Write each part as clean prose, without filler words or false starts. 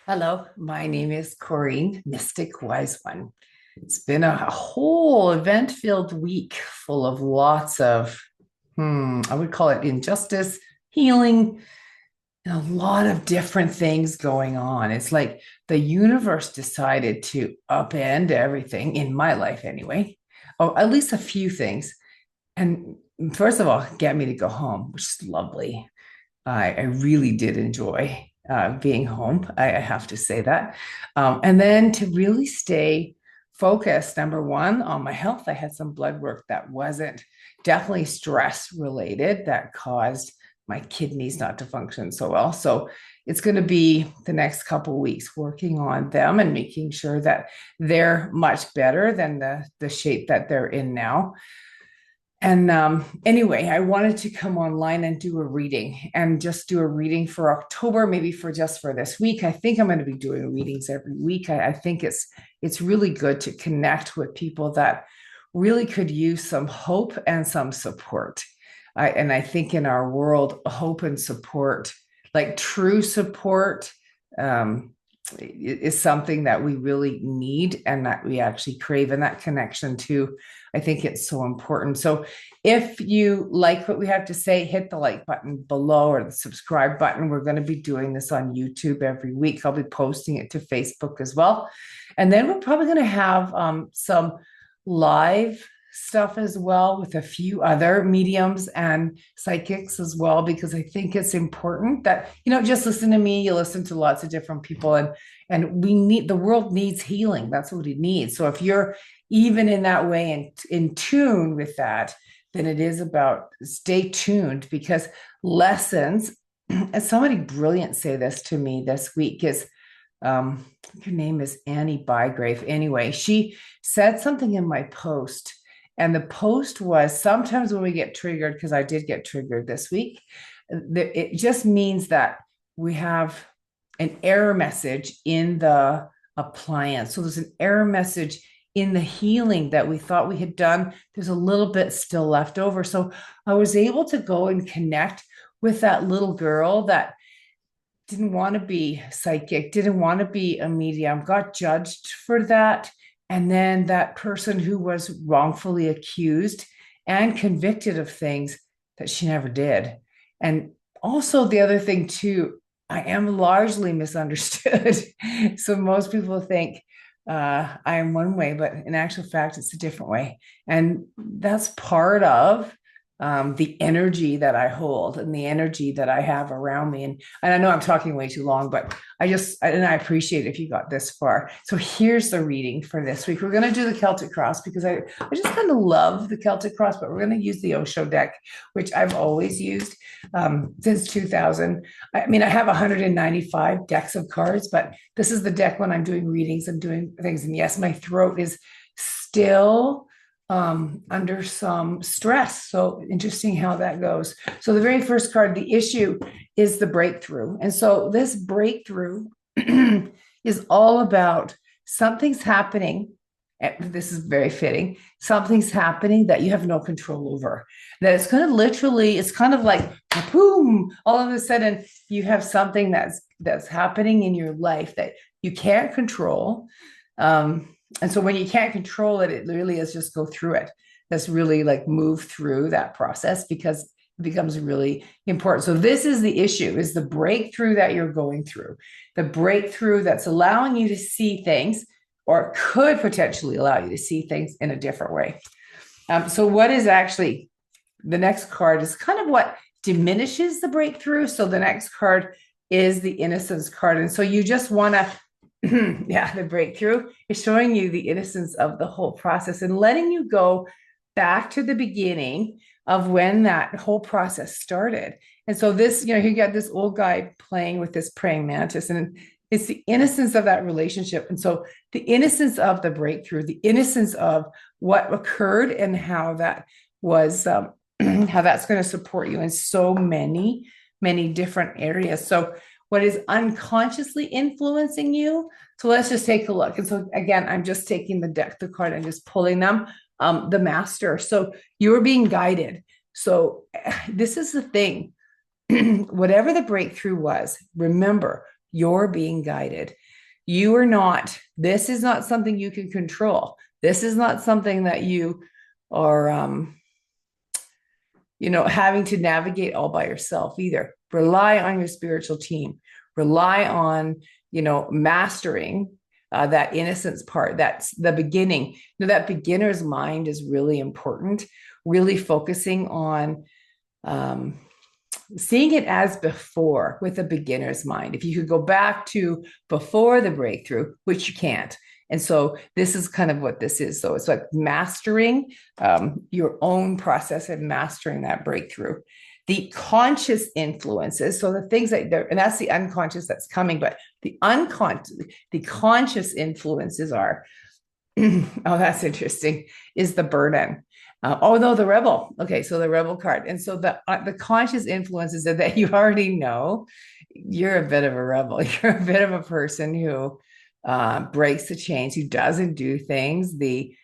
Hello, my name is Corrine, Mystic Wise One. It's been a whole event-filled week full of lots of, I would call it injustice, healing, and a lot of different things going on. It's like the universe decided to upend everything in my life anyway, or at least a few things. And first of all, get me to go home, which is lovely. I really did enjoy being home. I have to say that. And then to really stay focused, number one, on my health. I had some blood work that wasn't definitely stress related that caused my kidneys not to function so well. So it's going to be the next couple of weeks working on them and making sure that they're much better than the shape that they're in now. And anyway, I wanted to come online and do a reading and just do a reading for October, maybe for just for this week. I think I'm going to be doing readings every week. I think it's really good to connect with people that really could use some hope and some support. And I think in our world, hope and support, like true support, is something that we really need and that we actually crave, and that connection too. I think it's so important. So if you like what we have to say, hit the like button below or the subscribe button. We're going to be doing this on YouTube every week. I'll be posting it to Facebook as well. And then we're probably going to have some live stuff as well with a few other mediums and psychics as well, because I think it's important that, just listen to me, you listen to lots of different people, and the world needs healing. That's what it needs. So if you're even in that way and in tune with that, then it is about stay tuned, because lessons, and somebody brilliant say this to me this week is, her name is Annie Bygrave. Anyway, she said something in my post, and the post was, sometimes when we get triggered, because I did get triggered this week, it just means that we have an error message in the appliance. So there's an error message in the healing that we thought we had done. There's a little bit still left over. So I was able to go and connect with that little girl that didn't want to be psychic, didn't want to be a medium, got judged for that. And then that person who was wrongfully accused and convicted of things that she never did. And also, the other thing, too, I am largely misunderstood. So most people think I am one way, but in actual fact, it's a different way. And that's part of the energy that I hold and the energy that I have around me. And I know I'm talking way too long, but I appreciate if you got this far. So here's the reading for this week. We're going to do the Celtic Cross, because I just kind of love the Celtic Cross, but we're going to use the Osho deck, which I've always used since 2000. I mean, I have 195 decks of cards, but this is the deck when I'm doing readings and doing things. And yes, my throat is still under some stress. So interesting how that goes. So the very first card, the issue, is the breakthrough. And so this breakthrough is all about something's happening. This is very fitting. Something's happening that you have no control over. That it's going to literally, it's kind of like boom, all of a sudden you have something that's happening in your life that you can't control. And so when you can't control it, it really is just go through it. That's really like move through that process, because it becomes really important. So this is the issue, is the breakthrough that you're going through, the breakthrough that's allowing you to see things, or could potentially allow you to see things in a different way. So what is actually, the next card is kind of what diminishes the breakthrough. So the next card is the innocence card. And so you just want to, yeah, the breakthrough is showing you the innocence of the whole process and letting you go back to the beginning of when that whole process started. And so this, you got this old guy playing with this praying mantis, and it's the innocence of that relationship. And so the innocence of the breakthrough, the innocence of what occurred, and how that was, how that's going to support you in so many, many different areas. So what is unconsciously influencing you. So let's just take a look. And so again, I'm just taking the deck, the card, and just pulling them, the master. So you're being guided. So this is the thing. Whatever the breakthrough was, remember, You're being guided. You are not, this is not something you can control. This is not something that you are, having to navigate all by yourself either. Rely on your spiritual team. Rely on, mastering that innocence part. That's the beginning. That beginner's mind is really important. Really focusing on seeing it as before with a beginner's mind. If you could go back to before the breakthrough, which you can't. And so this is kind of what this is. So it's like mastering your own process and mastering that breakthrough. The conscious influences, so the things that, and that's the unconscious that's coming, but the conscious influences are, oh, that's interesting, is the burden. No, the rebel. Okay, so the rebel card. And so the conscious influences that you already know, you're a bit of a rebel. You're a bit of a person who breaks the chains, who doesn't do things the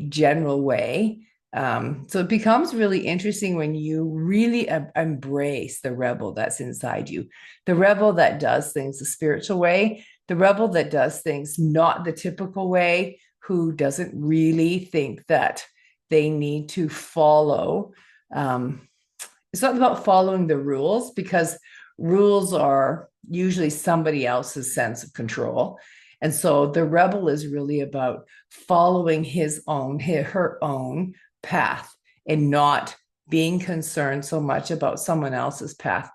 general way. So it becomes really interesting when you really embrace the rebel that's inside you, the rebel that does things the spiritual way, the rebel that does things not the typical way, who doesn't really think that they need to follow. It's not about following the rules, because rules are usually somebody else's sense of control. And so the rebel is really about following her own path and not being concerned so much about someone else's path.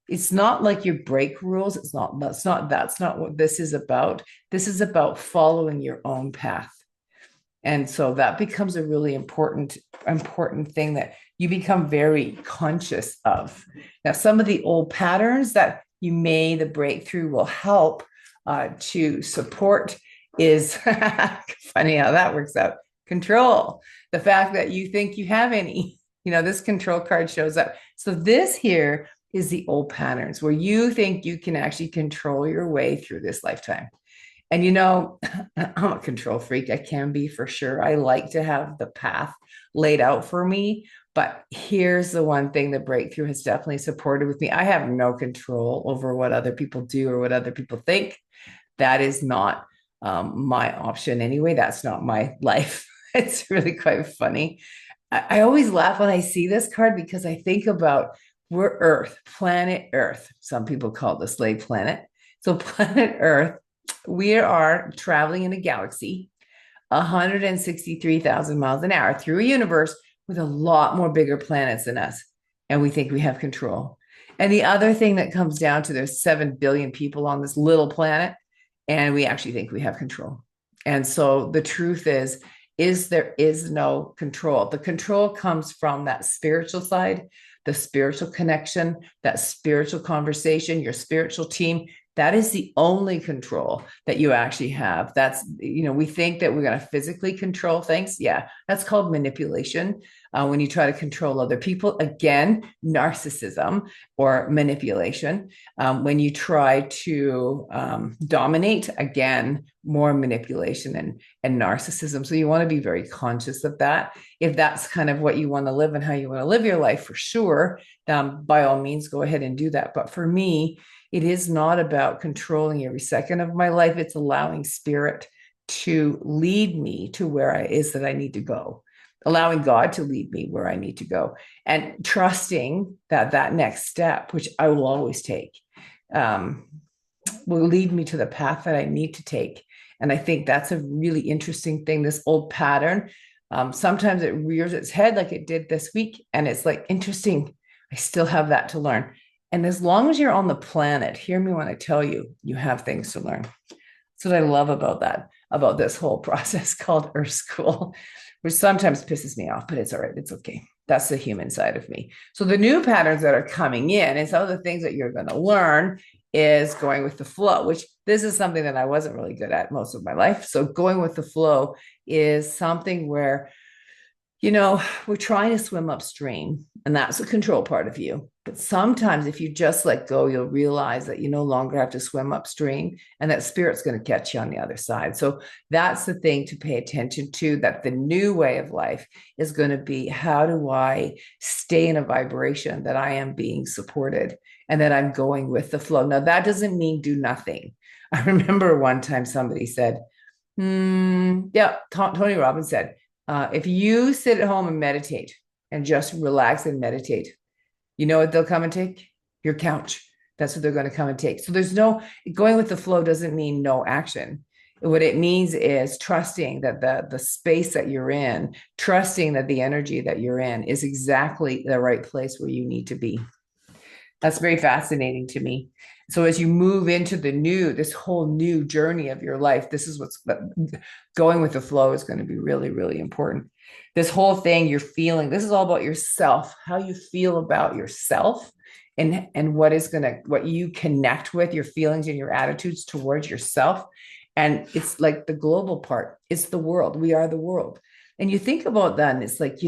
It's not like you break rules. That's not what this is about. This is about following your own path. And so that becomes a really important thing that you become very conscious of. Now, some of the old patterns that the breakthrough will help to support is funny how that works out. Control. The fact that you think you have any, this control card shows up. So this here is the old patterns where you think you can actually control your way through this lifetime. And I'm a control freak. I can be, for sure. I like to have the path laid out for me. But here's the one thing the breakthrough has definitely supported with me. I have no control over what other people do or what other people think. That is not my option anyway. That's not my life. It's really quite funny. I always laugh when I see this card, because I think about, we're Earth, planet Earth. Some people call it the slave planet. So planet Earth, we are traveling in a galaxy 163,000 miles an hour through a universe with a lot more bigger planets than us. And we think we have control. And the other thing that comes down to, there's 7 billion people on this little planet, and we actually think we have control. And so the truth is there is no control. The control comes from that spiritual side, the spiritual connection, that spiritual conversation, your spiritual team. That is the only control that you actually have. That's, we think that we're going to physically control things. Yeah, that's called manipulation. When you try to control other people, again, narcissism or manipulation. When you try to dominate, again, more manipulation and narcissism. So you want to be very conscious of that. If that's kind of what you want to live and how you want to live your life, for sure, by all means, go ahead and do that. But for me, it is not about controlling every second of my life. It's allowing spirit to lead me to where it is that I need to go, allowing God to lead me where I need to go, and trusting that next step, which I will always take, will lead me to the path that I need to take. And I think that's a really interesting thing, this old pattern. Sometimes it rears its head like it did this week. And it's like, interesting, I still have that to learn. And as long as you're on the planet, hear me when I tell you, you have things to learn. That's what I love about this whole process called Earth School, which sometimes pisses me off, but it's all right. It's okay. That's the human side of me. So the new patterns that are coming in, and some of the things that you're going to learn, is going with the flow, which this is something that I wasn't really good at most of my life. So going with the flow is something where, we're trying to swim upstream, and that's the control part of you. But sometimes if you just let go, you'll realize that you no longer have to swim upstream, and that spirit's going to catch you on the other side. So that's the thing to pay attention to, that the new way of life is going to be, how do I stay in a vibration that I am being supported and that I'm going with the flow. Now, that doesn't mean do nothing. I remember one time somebody said, yeah, Tony Robbins said, if you sit at home and meditate and just relax and meditate, you know what they'll come and take? Your couch. That's what they're going to come and take. So there's no going with the flow doesn't mean no action. What it means is trusting that the space that you're in, trusting that the energy that you're in is exactly the right place where you need to be. That's very fascinating to me. So as you move into this whole new journey of your life, this is what's going with the flow is going to be really, really important. This whole thing you're feeling, this is all about yourself, how you feel about yourself and what you connect with, your feelings and your attitudes towards yourself. And it's like the global part, it's the world. We are the world. And you think about that, and it's like,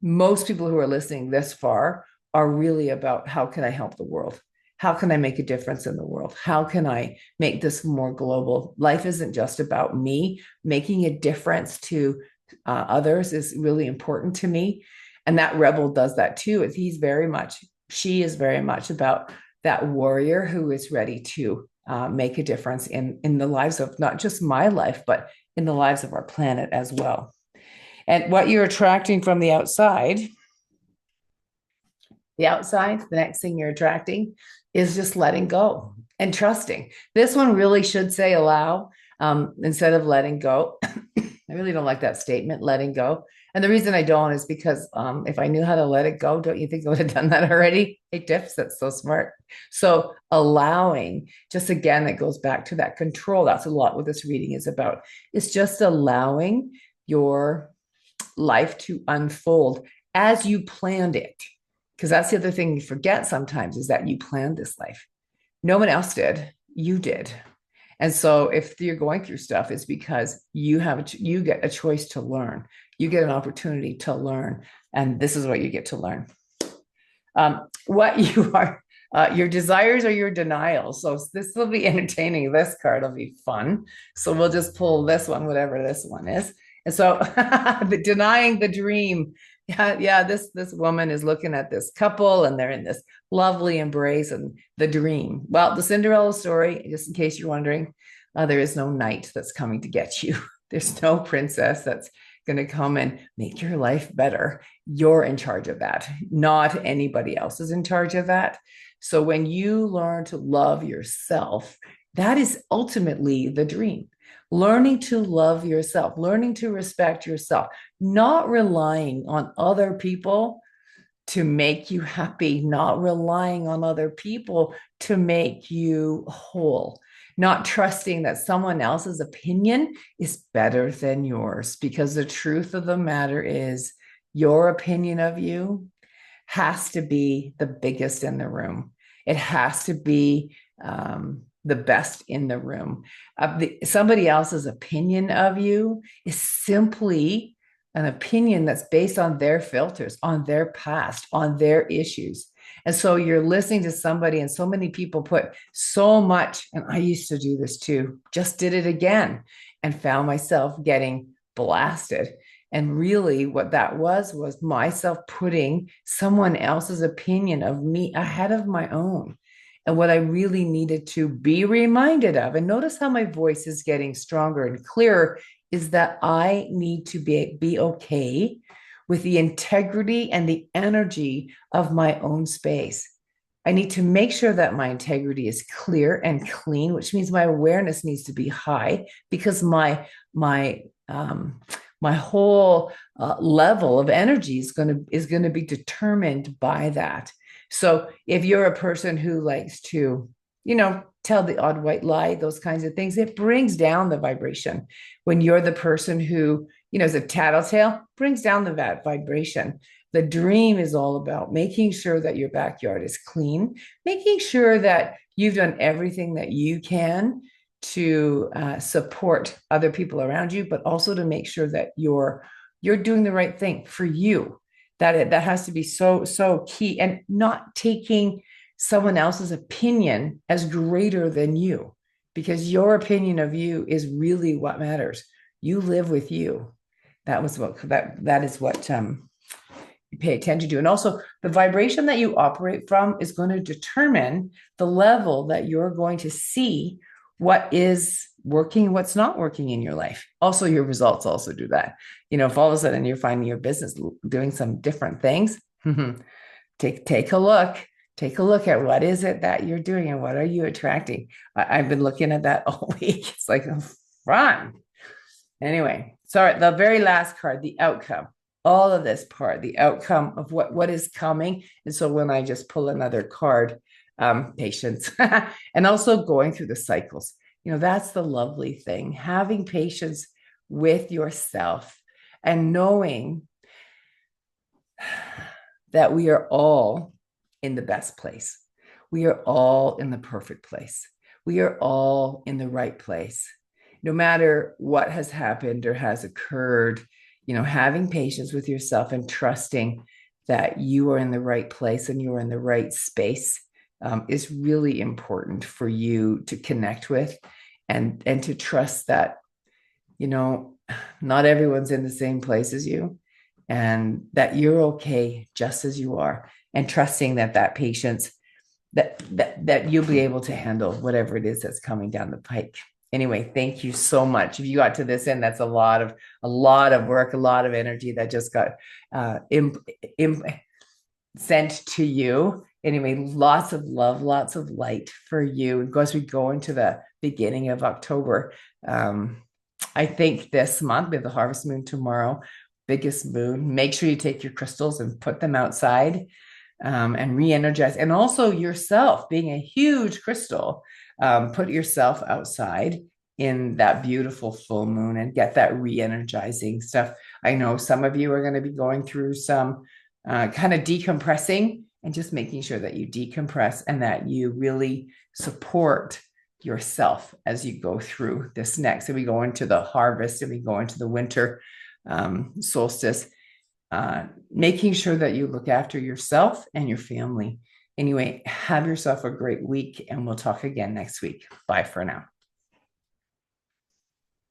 most people who are listening this far are really about how can I help the world? How can I make a difference in the world? How can I make this more global? Life isn't just about me. Making a difference to others is really important to me. And that rebel does that too. She is very much about that warrior who is ready to make a difference in the lives of not just my life, but in the lives of our planet as well. And what you're attracting from the outside, the next thing you're attracting is just letting go and trusting. This one really should say allow instead of letting go. I really don't like that statement, letting go. And the reason I don't is because if I knew how to let it go, don't you think I would have done that already? Hey, Tiff, that's so smart. So allowing, just again, that goes back to that control. That's a lot what this reading is about. It's just allowing your life to unfold as you planned it. Because that's the other thing you forget sometimes is that you planned this life. No one else did. You did. And so if you're going through stuff, it's because you get a choice to learn. You get an opportunity to learn. And this is what you get to learn. What you are, your desires or your denials. So this will be entertaining. This card will be fun. So we'll just pull this one, whatever this one is. And so denying the dream. Yeah, this woman is looking at this couple and they're in this lovely embrace and the dream. Well, the Cinderella story, just in case you're wondering, there is no knight that's coming to get you. There's no princess that's going to come and make your life better. You're in charge of that. Not anybody else is in charge of that. So when you learn to love yourself, that is ultimately the dream. Learning to love yourself, learning to respect yourself, not relying on other people to make you happy, not relying on other people to make you whole, not trusting that someone else's opinion is better than yours, because the truth of the matter is your opinion of you has to be the biggest in the room. It has to be the best in the room. Somebody else's opinion of you is simply an opinion that's based on their filters, on their past, on their issues. And so you're listening to somebody, and so many people put so much, and I used to do this too, just did it again and found myself getting blasted. And really what that was myself putting someone else's opinion of me ahead of my own. And what I really needed to be reminded of, and notice how my voice is getting stronger and clearer, is that I need to be okay with the integrity and the energy of my own space. I need to make sure that my integrity is clear and clean, which means my awareness needs to be high, because my whole level of energy is going to be determined by that. So if you're a person who likes to, tell the odd white lie, those kinds of things, it brings down the vibration. When you're the person who, is a tattletale, brings down the vibration. The dream is all about making sure that your backyard is clean, making sure that you've done everything that you can to support other people around you, but also to make sure that you're doing the right thing for you. That has to be so key, and not taking someone else's opinion as greater than you, because your opinion of you is really what matters. You live with you. That is what pay attention to. And also the vibration that you operate from is going to determine the level that you're going to see what is working, what's not working in your life. Also, your results also do that. If all of a sudden you're finding your business doing some different things, take a look. Take a look at what is it that you're doing and what are you attracting. I've been looking at that all week. It's like fun. Anyway, sorry, the very last card, the outcome. All of this part, the outcome of what is coming. And so when I just pull another card, patience, and also going through the cycles, that's the lovely thing, having patience with yourself and knowing that we are all in the best place. We are all in the perfect place. We are all in the right place. No matter what has happened or has occurred, having patience with yourself and trusting that you are in the right place and you are in the right space is really important for you to connect with and to trust that, not everyone's in the same place as you and that you're okay just as you are, and trusting that patience, that you'll be able to handle whatever it is that's coming down the pike. Anyway, thank you so much. If you got to this end, that's a lot of work, a lot of energy that just got sent to you. Anyway, lots of love, lots of light for you. As we go into the beginning of October, I think this month we have the harvest moon tomorrow, biggest moon. Make sure you take your crystals and put them outside and re-energize. And also yourself being a huge crystal, put yourself outside in that beautiful full moon and get that re-energizing stuff. I know some of you are going to be going through some kind of decompressing and just making sure that you decompress and that you really support yourself as you go through this next. And we go into the harvest and we go into the winter solstice, making sure that you look after yourself and your family. Anyway, have yourself a great week and we'll talk again next week. Bye for now.